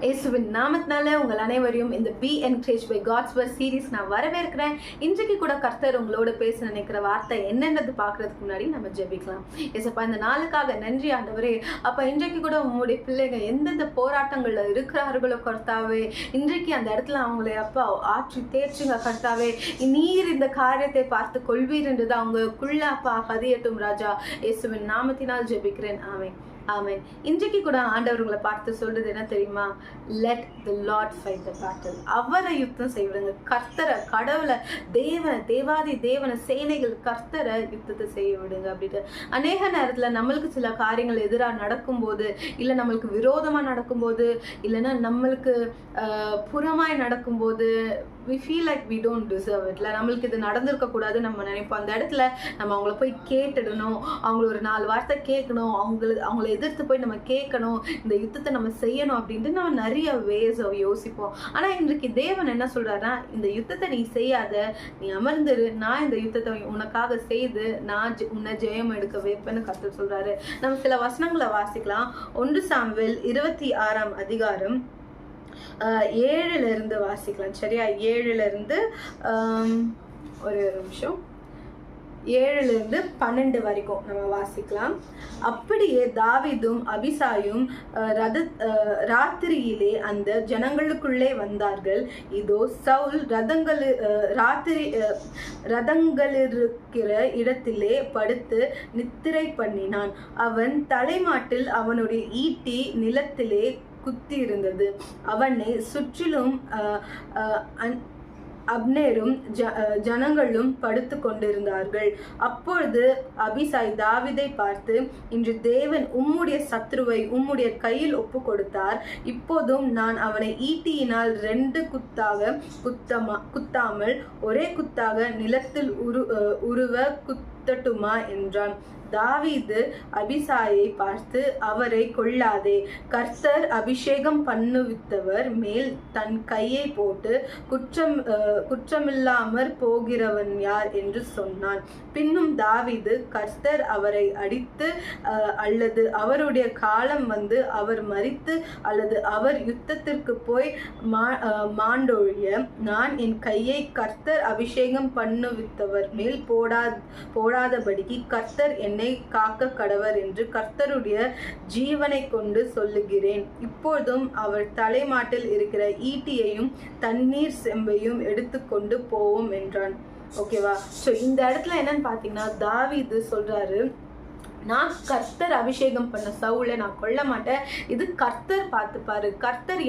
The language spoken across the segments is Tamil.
இயேசுவின் நாமத்தினால உங்கள் அனைவரையும் இந்த be encourage by God's word series நான் வரவேற்கிறேன். இன்றைக்கு கூட கர்த்தர் உங்களோட பேச நினைக்கிற வார்த்தை என்னென்னது பார்க்கறதுக்கு முன்னாடி நம்ம ஜெபிக்கலாம். ஏசப்பா, இந்த நாளுக்காக நன்றி ஆண்டவரே. அப்போ இன்றைக்கு கூட உங்களுடைய பிள்ளைகள் எந்தெந்த போராட்டங்களில் இருக்கிறார்களோ கர்த்தாவே, இன்றைக்கு அந்த இடத்துல அவங்களை அப்பா ஆற்றி தேர்ச்சுங்க கர்த்தாவே. நீர் இந்த காரியத்தை பார்த்து கொள்வீர் என்றது அவங்களுக்குள்ள அப்பா பதியட்டும் ராஜா. இயேசுவின் நாமத்தினால் ஜெபிக்கிறேன். ஆமென் ஆமென். இன்றைக்கு கூட ஆண்டவர் உங்களை பார்த்து சொல்றது என்ன தெரியுமா? Let the Lord fight the battle. அவரை யுத்தம் செய்விடுங்க. கர்த்தரை, கடவுளை, தேவாதி தேவனை, சேனைகள் கர்த்தரை யுத்தத்தை செய்ய விடுங்க அப்படின்ட்டு. அநேக நேரத்தில் நம்மளுக்கு சில காரியங்கள் எதிராக நடக்கும்போது, இல்லை நம்மளுக்கு விரோதமாக நடக்கும்போது, இல்லைன்னா நம்மளுக்கு புறமாய் நடக்கும்போது we feel like we don't deserve it. நம்மளுக்கு இது நடந்திருக்கக்கூடாது நம்ம நினைப்போம். அந்த இடத்துல நம்ம அவங்கள போய் கேட்டுடணும், அவங்கள ஒரு 4 வார்த்தை கேட்கணும், அவங்கள எதிர்த்து போய் நம்ம கேட்கணும், இந்த யுத்தத்தை நம்ம செய்யணும் அப்படின்ட்டு நம்ம நிறைய வேஸ் யோசிப்போம். ஆனால் இன்றைக்கு தேவன் என்ன சொல்றாருன்னா, இந்த யுத்தத்தை நீ செய்யாத, நீ அமர்ந்துரு, நான் இந்த யுத்தத்தை உனக்காக செய்து நான் உன்னை ஜெயம் எடுக்க வைப்பேன்னு கர்த்தர் சொல்றாரு. நம்ம சில வசனங்களை வாசிக்கலாம். 1 சாமுவேல் 26ஆம் அதிகாரம் 7 வாசிக்கலாம். சரியா? 7 ஒரு நிமிஷம், 7 12 வரைக்கும் நம்ம வாசிக்கலாம். அப்படியே தாவீதும் அபிசாயும் ராத்திரியிலே அந்த ஜனங்களுக்குள்ளே வந்தார்கள். இதோ சவுல் ரதங்களிருக்கிற இடத்திலே படுத்து நித்திரை பண்ணினான். அவன் தலைமாட்டில் அவனுடைய ஈட்டி நிலத்திலே குத்தி இருந்தது. அவனை சுற்றிலும் அப்னேரும் ஜனங்களும் படுத்து கொண்டிருந்தார்கள். அப்பொழுது அபிசாய் தாவீதை பார்த்து, இன்று தேவன் உம்முடைய சத்ருவை உம்முடைய கையில் ஒப்பு கொடுத்தார். இப்போதும் நான் அவனை ஈட்டியினால் 2 குத்தாக குத்தாமல் ஒரே குத்தாக நிலத்தில் உருவ குத்தட்டுமா என்றான். தாவீது அபிசாயை பார்த்து, அவரை கொல்லாதே, கர்த்தர் அபிஷேகம் பண்ணுவித்தவர் மேல் தன் கையை போட்டு குற்றமில்லாமற் போகிறவன் யார் என்று சொன்னான். பின்னும் தாவீது, கர்த்தர் அவரை அடித்து அல்லது அவருடைய காலம் வந்து அவர் மரித்து அல்லது அவர் யுத்தத்திற்கு போய் மாண்டொழிய நான் என் கையை கர்த்தர் அபிஷேகம் பண்ணுவித்தவர் மேல் போடாதபடிக்கு கர்த்தர் என்னை காக்க கடவர் என்று கர்த்தருடைய ஜீவனை கொண்டு சொல்லுகிறேன். இப்போதும் அவர் தலைமாட்டில் இருக்கிற ஈட்டியையும் தண்ணீர் செம்பையும் எடுத்துக்கொண்டு போவோம் என்றான். ஓகேவா? ஸோ இந்த இடத்துல என்னன்னு பார்த்தீங்கன்னா, தாவீது சொல்றாரு, நான் கர்த்தர் அபிஷேகம் பண்ண சவுலை நான் கொல்ல மாட்டேன், இது கர்த்தர் பார்த்துப்பாரு, கர்த்தர்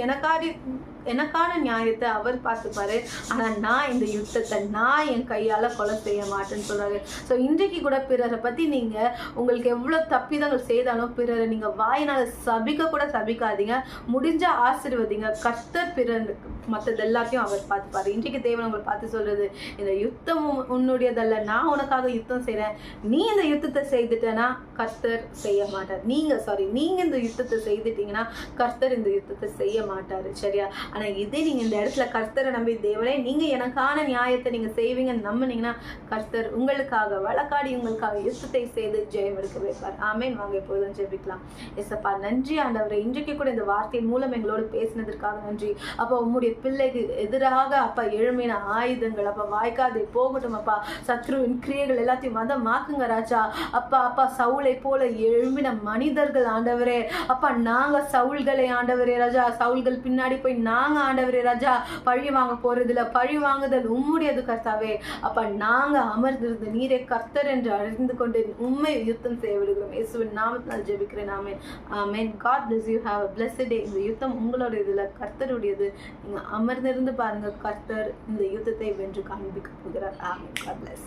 எனக்கான நியாயத்தை அவர் பார்த்துப்பாரு, ஆனால் நான் இந்த யுத்தத்தை நான் என் கையால் கொலை செய்ய மாட்டேன்னு சொல்கிறாரு. ஸோ இன்றைக்கு கூட பிறரை பற்றி நீங்கள் உங்களுக்கு எவ்வளோ தப்பிதங்கள் செய்தாலும் பிறரை நீங்கள் வாயினால் சபிக்க கூட சபிக்காதீங்க, முடிஞ்சால் ஆசீர்வதிங்க. கர்த்தர் பிறர் மற்றது எல்லாத்தையும் அவர் பார்த்துப்பாரு. இன்றைக்கு தேவன் உங்களை பார்த்து சொல்கிறது, இந்த யுத்தம் உன்னுடையதல்ல, நான் உனக்காக யுத்தம் செய்கிறேன், நீ இந்த யுத்தத்தை செய்துட்டேன்னா கர்த்தர் செய்ய மாட்டார். நீங்கள் இந்த யுத்தத்தை செய்துட்டீங்கன்னா கர்த்தர் இந்த யுத்தத்தை செய்ய மாட்டார். சரியா? ஆனால் இதே நீங்கள் இந்த இடத்துல கர்த்தரை நம்பி, தேவனே நீங்கள் எனக்கான நியாயத்தை நீங்கள் செய்வீங்கன்னு நம்பினீங்கன்னா கர்த்தர் உங்களுக்காக வழக்காடி உங்களுக்காக யுத்தத்தை செய்து ஜெயம் எடுக்க வைப்பார். ஆமேன். வாங்க எப்போதும் ஜெபிக்கலாம். எஸ்அப்பா, நன்றி ஆண்டவரே, இன்றைக்கு கூட இந்த வார்த்தையின் மூலம் எங்களோடு பேசினதற்காக நன்றி. அப்போ உங்களுடைய பிள்ளைக்கு எதிராக அப்பா எழுமின ஆயுதங்கள் அப்பா வாய்க்காதே போகட்டும். அப்பா சத்ருவின் கிரியைகள் எல்லாத்தையும் மதமாக்குங்க ராஜா. அப்பா சவுளை போல எழுமின மனிதர்கள் ஆண்டவரே, அப்பா நாங்கள் சவுல்களை ஆண்டவரே ராஜா, சவுல்கள் பின்னாடி போய் நாங்கள் ஆண்டவரே ராஜா பழி வாங்க போறதில்ல, பழி வாங்குதல் உம்முடையது கர்த்தாவே. அப்ப நாங்க அமர்ந்திருந்து நீரே கர்த்தர் என்று அறிந்து கொண்டு உண்மை யுத்தம் செய்ய விடுகிறோம். இயேசுவின் நாமத்தினால் ஜெபிக்கிறேன். ஆமென் ஆமென். God bless you. Have a blessed day. இந்த யுத்தம் உங்களோட இதுல கர்த்தருடையது. நீங்க அமர்ந்திருந்து பாருங்க, கர்த்தர் இந்த யுத்தத்தை வென்று காண்பிக்க போகிறார். ஆமென். God bless.